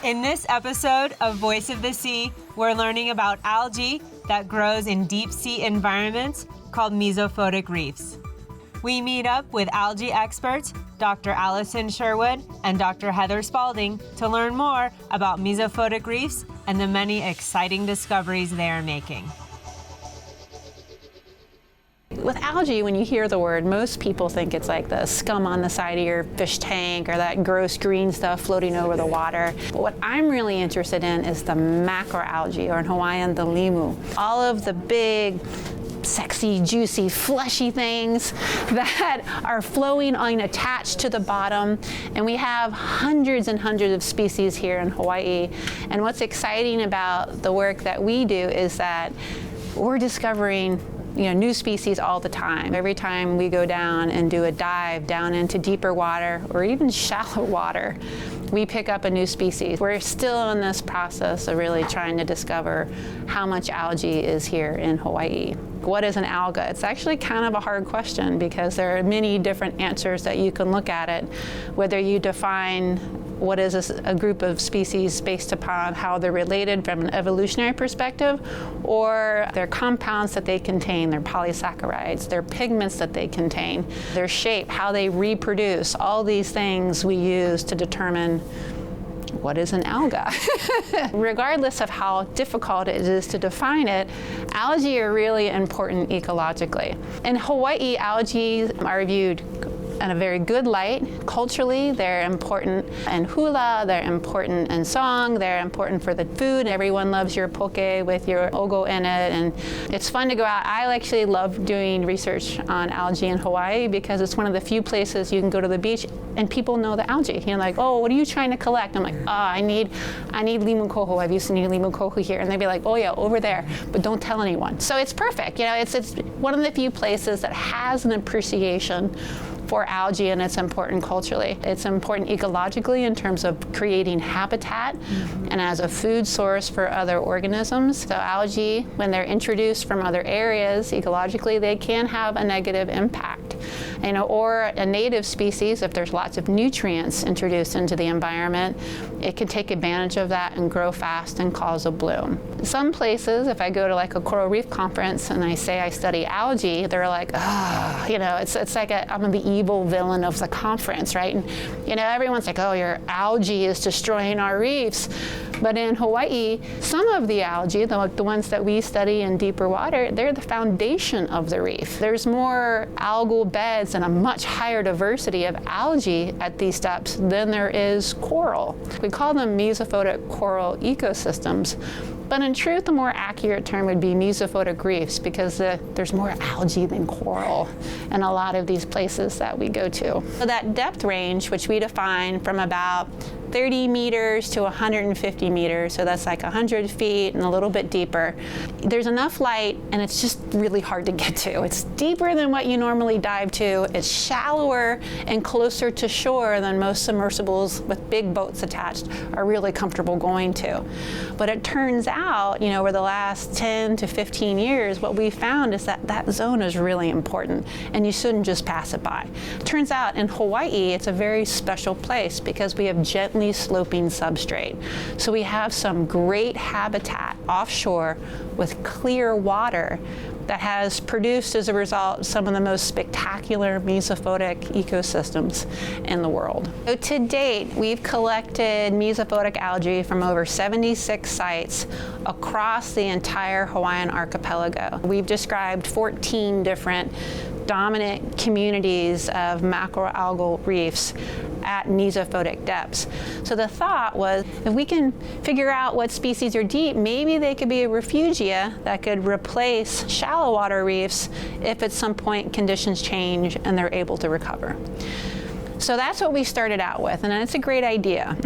In this episode of Voice of the Sea, we're learning about algae that grows in deep sea environments called Mesophotic reefs. We meet up with algae experts, Dr. Alison Sherwood and Dr. Heather Spalding, to learn more about Mesophotic reefs and the many exciting discoveries they are making. With algae, when you hear the word, most people think it's like the scum on the side of your fish tank or that gross green stuff floating over the water. But what I'm really interested in is the macroalgae, or in Hawaiian, the limu. All of the big, sexy, juicy, fleshy things that are flowing and attached to the bottom. And we have hundreds and hundreds of species here in Hawaii. And what's exciting about the work that we do is that we're discovering new species all the time. Every time we go down and do a dive down into deeper water or even shallow water, we pick up a new species. We're still in this process of really trying to discover how much algae is here in Hawaii. What is an alga? It's actually kind of a hard question because there are many different answers that you can look at it, whether you define what is a group of species based upon how they're related from an evolutionary perspective, or their compounds that they contain, their polysaccharides, their pigments that they contain, their shape, how they reproduce. All these things we use to determine what is an alga. Regardless of how difficult it is to define it, algae are really important ecologically. In Hawaii, algae are viewed in a very good light. Culturally, they're important in hula, they're important in song, they're important for the food. Everyone loves your poke with your ogo in it, and it's fun to go out. I actually love doing research on algae in Hawaii because it's one of the few places you can go to the beach and people know the algae. Like, oh, what are you trying to collect? I'm like, oh, I need limu koho. I've used to need limu koho here. And they'd be like, oh yeah, over there, but don't tell anyone. So it's perfect. It's one of the few places that has an appreciation for algae, and it's important culturally. It's important ecologically in terms of creating habitat and as a food source for other organisms. So algae, when they're introduced from other areas, ecologically, they can have a negative impact. Or a native species, if there's lots of nutrients introduced into the environment, it can take advantage of that and grow fast and cause a bloom. Some places, if I go to like a coral reef conference and I say I study algae, they're like, oh, it's like I'm the evil villain of the conference, right? And everyone's like, oh, your algae is destroying our reefs. But in Hawaii, some of the algae, the ones that we study in deeper water, they're the foundation of the reef. There's more algal beds and a much higher diversity of algae at these depths than there is coral. We call them mesophotic coral ecosystems. But in truth, the more accurate term would be mesophotic reefs because there's more algae than coral in a lot of these places that we go to. So that depth range, which we define from about 30 meters to 150 meters, so that's like 100 feet and a little bit deeper. There's enough light and it's just really hard to get to. It's deeper than what you normally dive to. It's shallower and closer to shore than most submersibles with big boats attached are really comfortable going to. But it turns out, over the last 10 to 15 years, what we found is that zone is really important and you shouldn't just pass it by. It turns out in Hawaii, it's a very special place because we have gently sloping substrate. So we have some great habitat offshore with clear water that has produced, as a result, some of the most spectacular mesophotic ecosystems in the world. So to date, we've collected mesophotic algae from over 76 sites across the entire Hawaiian archipelago. We've described 14 different dominant communities of macroalgal reefs at mesophotic depths. So the thought was, if we can figure out what species are deep, maybe they could be a refugia that could replace shallow water reefs if at some point conditions change and they're able to recover. So that's what we started out with, and it's a great idea.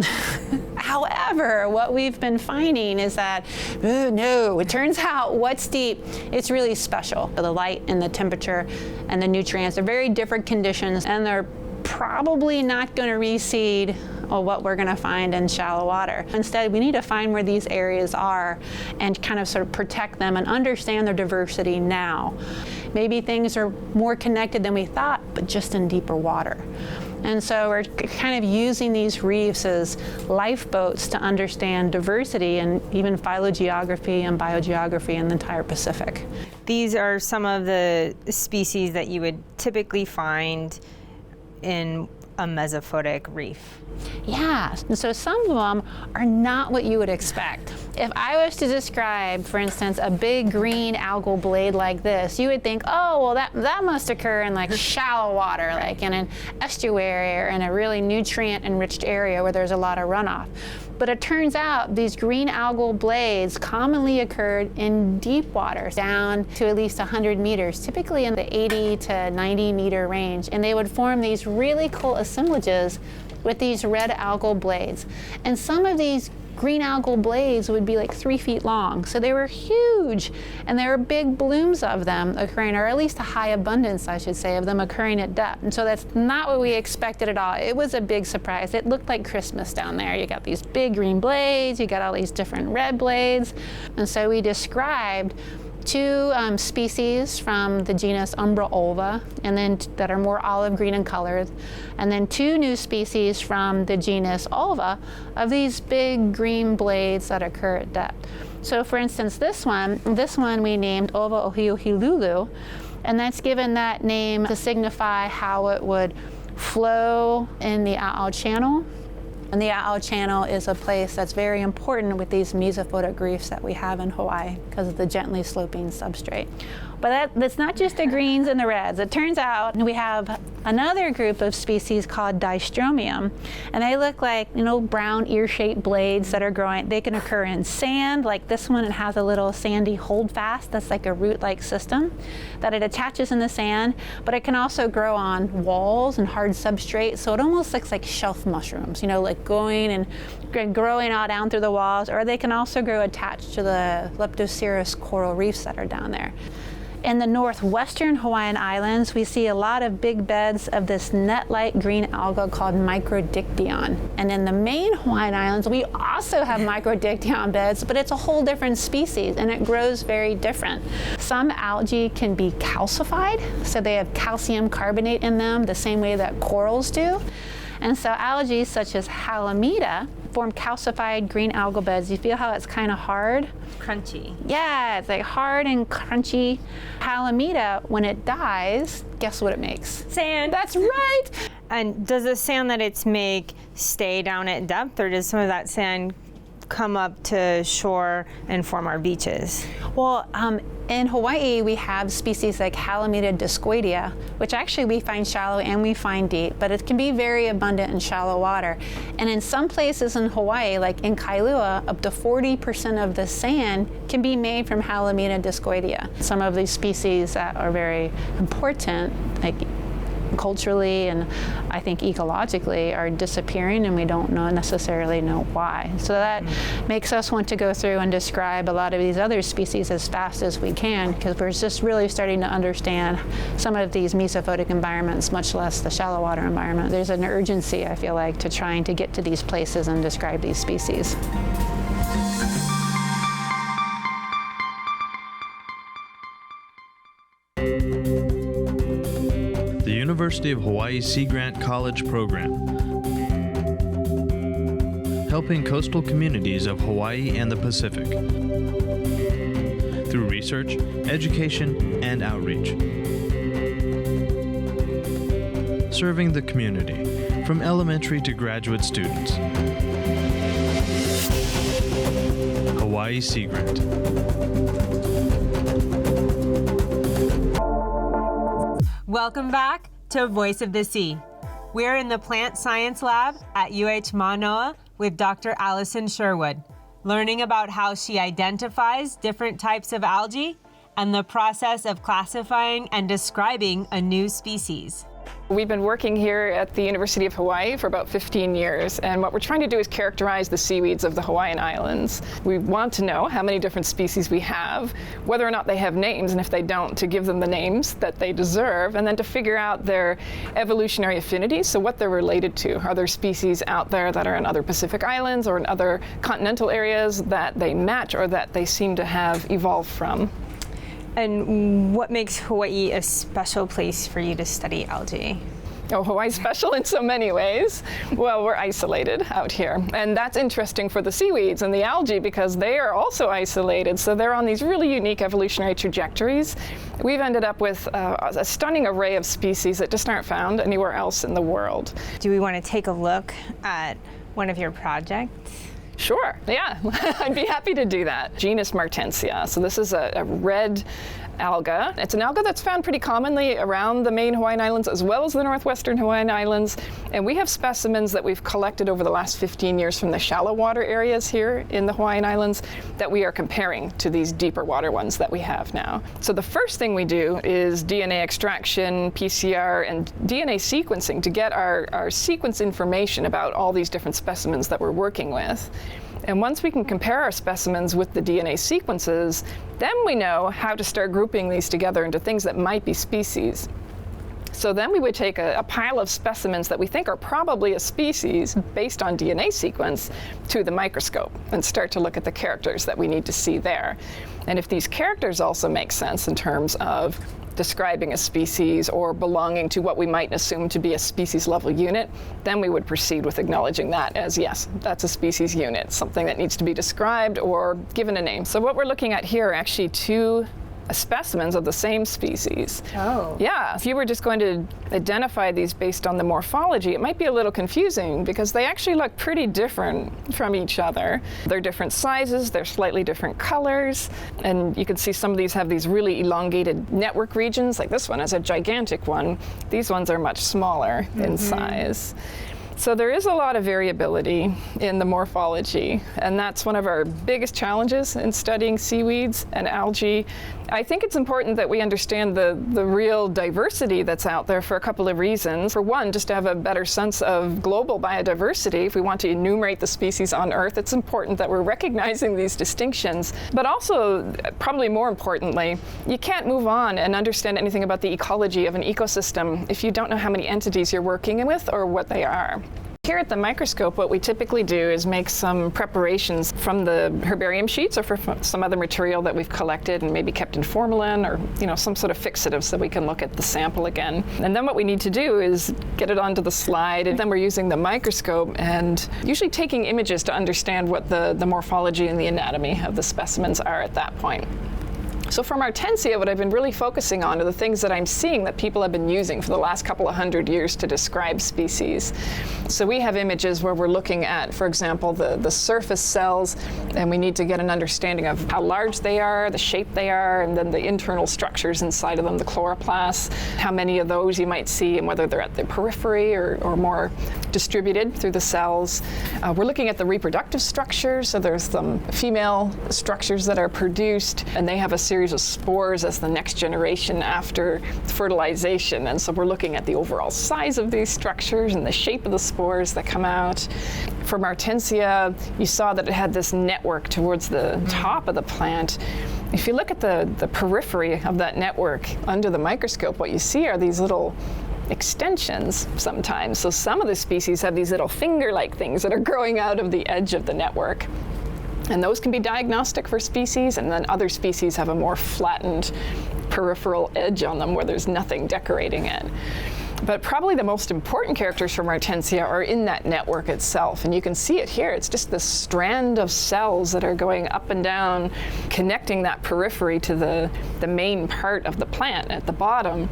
However, what we've been finding is that, no, it turns out what's deep, it's really special. The light and the temperature and the nutrients are very different conditions, and they're probably not going to reseed what we're going to find in shallow water. Instead, we need to find where these areas are and kind of sort of protect them and understand their diversity now. Maybe things are more connected than we thought, but just in deeper water. And so we're kind of using these reefs as lifeboats to understand diversity and even phylogeography and biogeography in the entire Pacific. These are some of the species that you would typically find in a mesophotic reef. Yeah, and so some of them are not what you would expect. If I was to describe, for instance, a big green algal blade like this, you would think, oh, well, that must occur in like shallow water, like in an estuary or in a really nutrient-enriched area where there's a lot of runoff. But it turns out these green algal blades commonly occurred in deep water, down to at least 100 meters, typically in the 80 to 90 meter range. And they would form these really cool assemblages with these red algal blades. And some of these green algal blades would be like 3 feet long. So they were huge, and there were big blooms of them occurring, or at least a high abundance, I should say, of them occurring at depth. And so that's not what we expected at all. It was a big surprise. It looked like Christmas down there. You got these big green blades, you got all these different red blades. And so we described 2 species from the genus Umbraolva, and then that are more olive green in color, and then 2 new species from the genus Ulva of these big green blades that occur at depth. So for instance, this one we named Ulva ohiohilulu, and that's given that name to signify how it would flow in the aʻau channel. And the aʻau channel is a place that's very important with these mesophotic reefs that we have in Hawaii because of the gently sloping substrate. But that's not just the greens and the reds. It turns out we have another group of species called Distromium, and they look like, brown ear-shaped blades that are growing. They can occur in sand, like this one. It has a little sandy holdfast that's like a root-like system that it attaches in the sand, but it can also grow on walls and hard substrate, so it almost looks like shelf mushrooms, like going and growing all down through the walls, or they can also grow attached to the Leptocerus coral reefs that are down there. In the northwestern Hawaiian Islands, we see a lot of big beds of this net-like green alga called Microdictyon. And in the main Hawaiian Islands, we also have Microdictyon beds, but it's a whole different species, and it grows very different. Some algae can be calcified, so they have calcium carbonate in them, the same way that corals do. And so algae such as Halimeda form calcified green algal beds. You feel how it's kind of hard? Crunchy. Yeah, it's like hard and crunchy. Halimeda, when it dies, guess what it makes? Sand. That's right. And does the sand that it's make stay down at depth, or does some of that sand come up to shore and form our beaches? Well, in Hawaii, we have species like Halimeda discoidea, which actually we find shallow and we find deep, but it can be very abundant in shallow water. And in some places in Hawaii, like in Kailua, up to 40% of the sand can be made from Halimeda discoidea. Some of these species that are very important, like culturally and I think ecologically, are disappearing, and we don't necessarily know why. So that makes us want to go through and describe a lot of these other species as fast as we can, because we're just really starting to understand some of these mesophotic environments, much less the shallow water environment. There's an urgency, I feel like, to trying to get to these places and describe these species. University of Hawaii Sea Grant College Program, helping coastal communities of Hawaii and the Pacific through research, education, and outreach. Serving the community from elementary to graduate students. Hawaii Sea Grant. Welcome back to Voice of the Sea. We're in the Plant Science Lab at UH Manoa with Dr. Alison Sherwood, learning about how she identifies different types of algae and the process of classifying and describing a new species. We've been working here at the University of Hawaii for about 15 years, and what we're trying to do is characterize the seaweeds of the Hawaiian Islands. We want to know how many different species we have, whether or not they have names, and if they don't, to give them the names that they deserve, and then to figure out their evolutionary affinities, so what they're related to. Are there species out there that are in other Pacific islands or in other continental areas that they match or that they seem to have evolved from? And what makes Hawaii a special place for you to study algae? Oh, Hawaii's special in so many ways. Well, we're isolated out here. And that's interesting for the seaweeds and the algae because they are also isolated. So they're on these really unique evolutionary trajectories. We've ended up with a stunning array of species that just aren't found anywhere else in the world. Do we want to take a look at one of your projects? Sure, yeah, I'd be happy to do that. Genus Martensia. So this is a red alga. It's an alga that's found pretty commonly around the main Hawaiian Islands as well as the northwestern Hawaiian Islands. And we have specimens that we've collected over the last 15 years from the shallow water areas here in the Hawaiian Islands that we are comparing to these deeper water ones that we have now. So the first thing we do is DNA extraction, PCR, and DNA sequencing to get our sequence information about all these different specimens that we're working with. And once we can compare our specimens with the DNA sequences, then we know how to start grouping these together into things that might be species. So then we would take a pile of specimens that we think are probably a species based on DNA sequence to the microscope and start to look at the characters that we need to see there. And if these characters also make sense in terms of describing a species or belonging to what we might assume to be a species level unit, then we would proceed with acknowledging that as, yes, that's a species unit, something that needs to be described or given a name. So what we're looking at here are actually two specimens of the same species. Oh. Yeah, if you were just going to identify these based on the morphology, it might be a little confusing because they actually look pretty different from each other. They're different sizes, they're slightly different colors, and you can see some of these have these really elongated network regions, like this one is a gigantic one. These ones are much smaller in size. So there is a lot of variability in the morphology, and that's one of our biggest challenges in studying seaweeds and algae. I think it's important that we understand the real diversity that's out there for a couple of reasons. For one, just to have a better sense of global biodiversity. If we want to enumerate the species on Earth, it's important that we're recognizing these distinctions. But also, probably more importantly, you can't move on and understand anything about the ecology of an ecosystem if you don't know how many entities you're working with or what they are. Here at the microscope, what we typically do is make some preparations from the herbarium sheets or from some other material that we've collected and maybe kept in formalin or some sort of fixative so we can look at the sample again. And then what we need to do is get it onto the slide, and then we're using the microscope and usually taking images to understand what the morphology and the anatomy of the specimens are at that point. So for Martensia, what I've been really focusing on are the things that I'm seeing that people have been using for the last couple of hundred years to describe species. So we have images where we're looking at, for example, the surface cells, and we need to get an understanding of how large they are, the shape they are, and then the internal structures inside of them, the chloroplasts, how many of those you might see, and whether they're at the periphery or more distributed through the cells. We're looking at the reproductive structures, so there's some female structures that are produced, and they have a series of spores as the next generation after fertilization. And so we're looking at the overall size of these structures and the shape of the spores that come out. For Martensia, you saw that it had this network towards the top of the plant. If you look at the periphery of that network under the microscope, what you see are these little extensions sometimes. So some of the species have these little finger-like things that are growing out of the edge of the network. And those can be diagnostic for species, and then other species have a more flattened peripheral edge on them where there's nothing decorating it. But probably the most important characters for Martensia are in that network itself, and you can see it here. It's just this strand of cells that are going up and down, connecting that periphery to the main part of the plant at the bottom.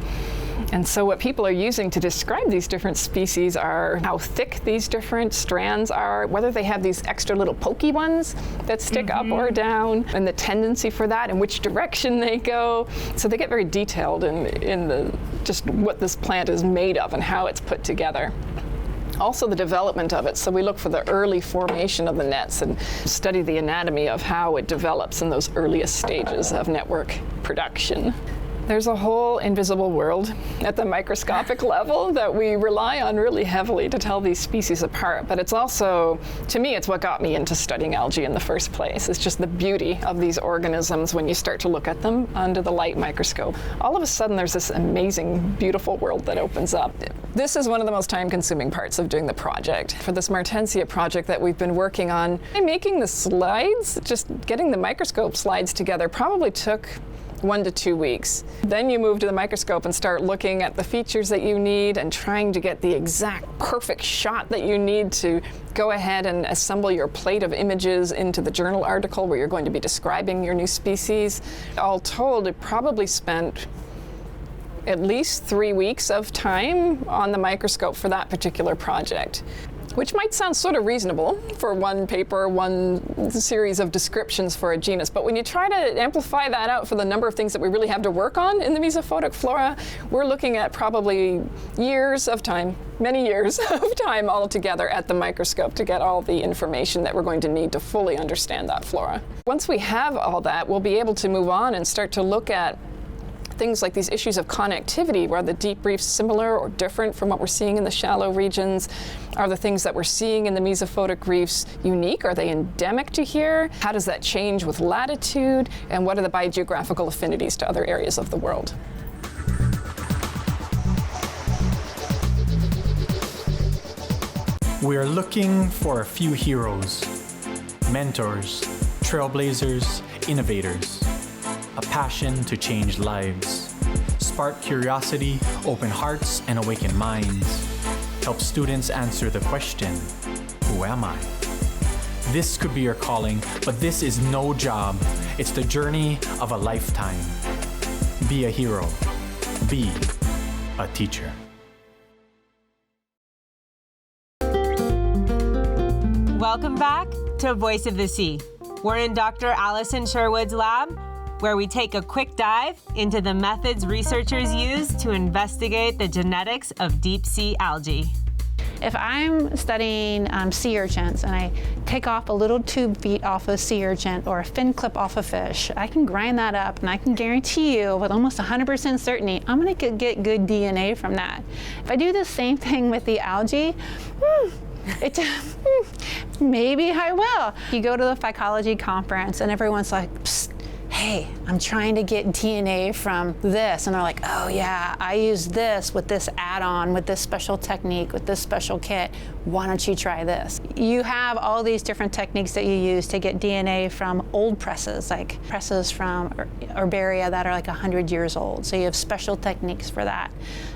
And so what people are using to describe these different species are how thick these different strands are, whether they have these extra little pokey ones that stick up or down, and the tendency for that, and which direction they go. So they get very detailed in the just what this plant is made of and how it's put together. Also the development of it. So we look for the early formation of the nets and study the anatomy of how it develops in those earliest stages of network production. There's a whole invisible world at the microscopic level that we rely on really heavily to tell these species apart. But it's also, to me, it's what got me into studying algae in the first place. It's just the beauty of these organisms when you start to look at them under the light microscope. All of a sudden, there's this amazing, beautiful world that opens up. This is one of the most time-consuming parts of doing the project. For this Martensia project that we've been working on, making the slides, just getting the microscope slides together probably took 1 to 2 weeks. Then you move to the microscope and start looking at the features that you need and trying to get the exact perfect shot that you need to go ahead and assemble your plate of images into the journal article where you're going to be describing your new species. All told, it probably spent at least 3 weeks of time on the microscope for that particular project, which might sound sort of reasonable for one paper, one series of descriptions for a genus. But when you try to amplify that out for the number of things that we really have to work on in the mesophotic flora, we're looking at probably years of time, many years of time altogether at the microscope to get all the information that we're going to need to fully understand that flora. Once we have all that, we'll be able to move on and start to look at things like these issues of connectivity. Were the deep reefs similar or different from what we're seeing in the shallow regions? Are the things that we're seeing in the mesophotic reefs unique? Are they endemic to here? How does that change with latitude? And what are the biogeographical affinities to other areas of the world? We are looking for a few heroes, mentors, trailblazers, innovators. A passion to change lives, spark curiosity, open hearts, and awaken minds. Help students answer the question, who am I? This could be your calling, but this is no job. It's the journey of a lifetime. Be a hero. Be a teacher. Welcome back to Voice of the Sea. We're in Dr. Alison Sherwood's lab, where we take a quick dive into the methods researchers use to investigate the genetics of deep sea algae. If I'm studying sea urchins and I take off a little tube feet off a sea urchin or a fin clip off a fish, I can grind that up and I can guarantee you with almost 100% certainty, I'm gonna get good DNA from that. If I do the same thing with the algae, maybe I will. You go to the phycology conference and everyone's like, psst, hey, I'm trying to get DNA from this. And they're like, oh yeah, I use this with this add-on, with this special technique, with this special kit. Why don't you try this? You have all these different techniques that you use to get DNA from old presses, like presses from herbaria that are like 100 years old. So you have special techniques for that.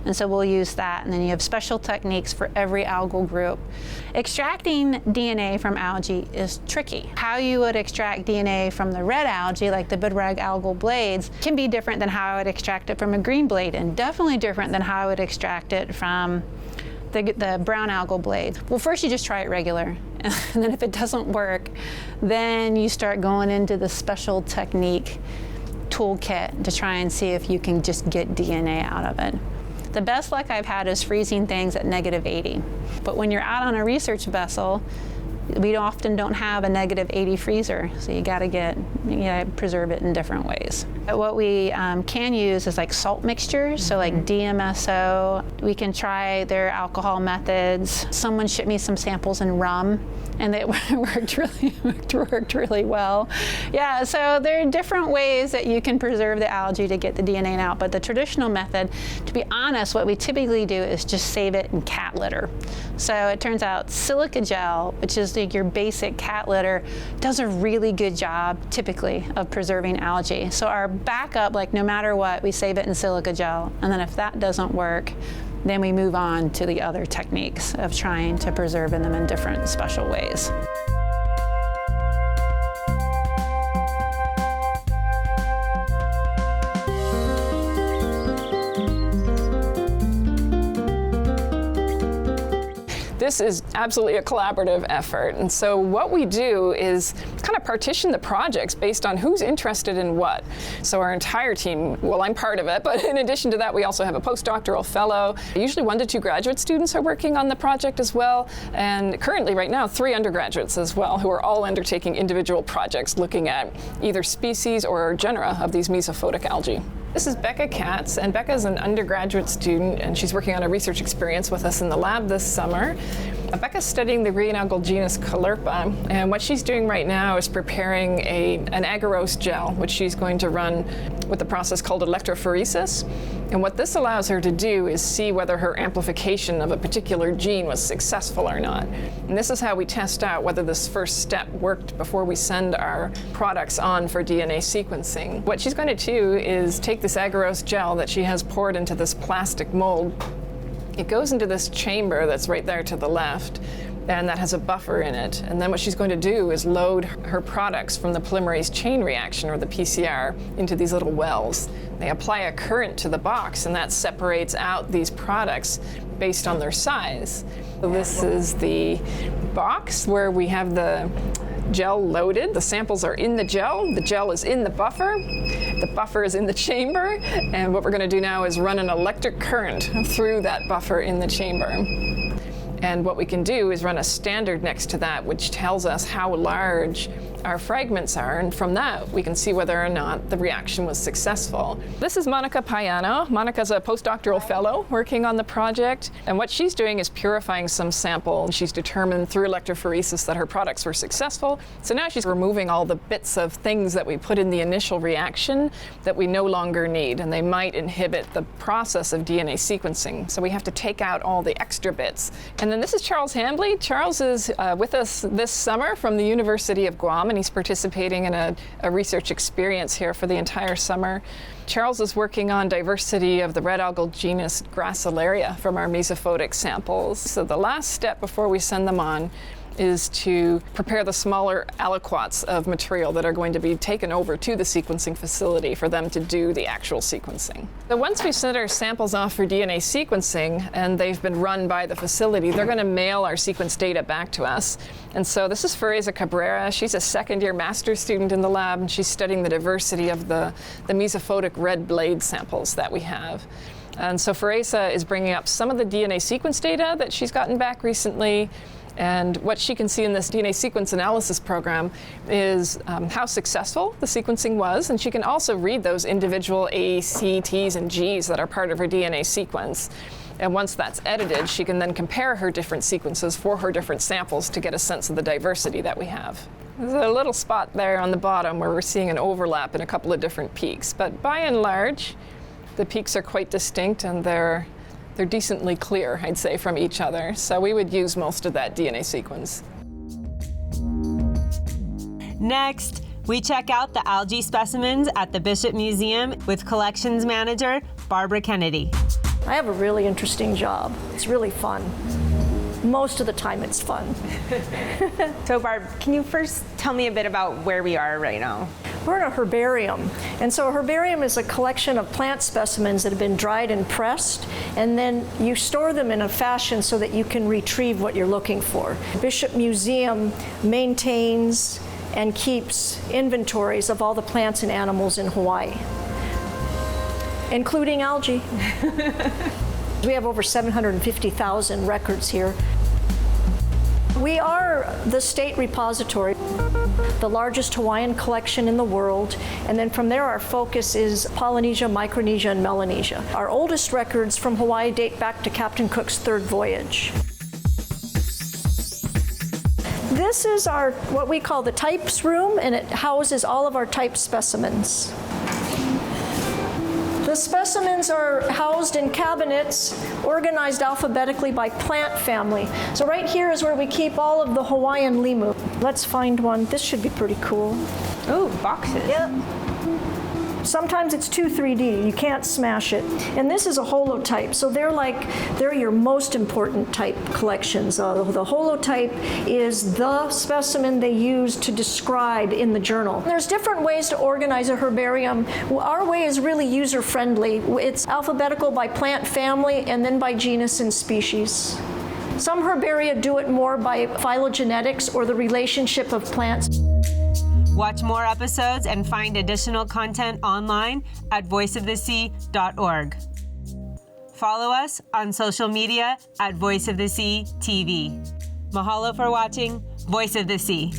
And so we'll use that. And then you have special techniques for every algal group. Extracting DNA from algae is tricky. How you would extract DNA from the red algae, like the bidrag algal blades, can be different than how I would extract it from a green blade, and definitely different than how I would extract it from the brown algal blade. Well, first you just try it regular, and then if it doesn't work, then you start going into the special technique toolkit to try and see if you can just get DNA out of it. The best luck I've had is freezing things at -80. But when you're out on a research vessel, we often don't have a -80 freezer, so you gotta preserve it in different ways. What we can use is like salt mixtures, so like DMSO. We can try their alcohol methods. Someone shipped me some samples in rum, and it worked really well. Yeah, so there are different ways that you can preserve the algae to get the DNA out, but the traditional method, to be honest, what we typically do is just save it in cat litter. So it turns out Silica Gel, which is like your basic cat litter, does a really good job typically of preserving algae. So our backup, like no matter what, we save it in Silica Gel, and then if that doesn't work, then we move on to the other techniques of trying to preserve them in different special ways. This is absolutely a collaborative effort. And so what we do is kind of partition the projects based on who's interested in what. So our entire team, well, I'm part of it, but in addition to that, we also have a postdoctoral fellow. Usually 1 to 2 graduate students are working on the project as well. And currently right now, 3 undergraduates as well, who are all undertaking individual projects looking at either species or genera of these mesophotic algae. This is Becca Katz, and Becca is an undergraduate student, and she's working on a research experience with us in the lab this summer. Becca's studying the green algal genus Caulerpa, and what she's doing right now is preparing an agarose gel, which she's going to run with a process called Electrophoresis. And what this allows her to do is see whether her amplification of a particular gene was successful or not. And this is how we test out whether this first step worked before we send our products on for DNA sequencing. What she's going to do is take this agarose gel that she has poured into this plastic mold. It goes into this chamber that's right there to the left, and that has a buffer in it. And then what she's going to do is load her products from the polymerase chain reaction, or the PCR, into these little wells. They apply a current to the box, and that separates out these products based on their size. So this is the box where we have the gel loaded. The samples are in the gel is in the buffer is in the chamber, and what we're going to do now is run an electric current through that buffer in the chamber. And what we can do is run a standard next to that, which tells us how large our fragments are, and from that we can see whether or not the reaction was successful. This is Monica Payano. Monica's a postdoctoral fellow working on the project, and what she's doing is purifying some sample. She's determined through electrophoresis that her products were successful, so now she's removing all the bits of things that we put in the initial reaction that we no longer need, and they might inhibit the process of DNA sequencing. So we have to take out all the extra bits. And then this is Charles Hambley. Charles is with us this summer from the University of Guam, and he's participating in a research experience here for the entire summer. Charles is working on diversity of the red algal genus Gracilaria from our mesophotic samples. So the last step before we send them on is to prepare the smaller aliquots of material that are going to be taken over to the sequencing facility for them to do the actual sequencing. So once we send our samples off for DNA sequencing and they've been run by the facility, they're going to mail our sequence data back to us. And so this is Fereza Cabrera. She's a second-year master's student in the lab, and she's studying the diversity of the mesophotic red blade samples that we have. And so Fereza is bringing up some of the DNA sequence data that she's gotten back recently. And what she can see in this DNA sequence analysis program is how successful the sequencing was, and she can also read those individual A, C, T's, and G's that are part of her DNA sequence. And once that's edited, she can then compare her different sequences for her different samples to get a sense of the diversity that we have. There's a little spot there on the bottom where we're seeing an overlap in a couple of different peaks, but by and large, the peaks are quite distinct, and they're decently clear, I'd say, from each other. So we would use most of that DNA sequence. Next, we check out the algae specimens at the Bishop Museum with collections manager Barbara Kennedy. I have a really interesting job. It's really fun. Most of the time it's fun. So Barb, can you first tell me a bit about where we are right now? We're in a herbarium. And so a herbarium is a collection of plant specimens that have been dried and pressed, and then you store them in a fashion so that you can retrieve what you're looking for. Bishop Museum maintains and keeps inventories of all the plants and animals in Hawaii, including algae. We have over 750,000 records here. We are the state repository, the largest Hawaiian collection in the world, and then from there our focus is Polynesia, Micronesia, and Melanesia. Our oldest records from Hawaii date back to Captain Cook's third voyage. This is our, what we call the types room, and it houses all of our type specimens. The specimens are housed in cabinets, organized alphabetically by plant family. So right here is where we keep all of the Hawaiian limu. Let's find one. This should be pretty cool. Oh, boxes. Yep. Sometimes it's too 3D. You can't smash it. And this is a holotype. So they're your most important type collections. The holotype is the specimen they use to describe in the journal. There's different ways to organize a herbarium. Our way is really user-friendly. It's alphabetical by plant family and then by genus and species. Some herbaria do it more by phylogenetics or the relationship of plants. Watch more episodes and find additional content online at voiceofthesea.org. Follow us on social media at Voice of the Sea TV. Mahalo for watching Voice of the Sea.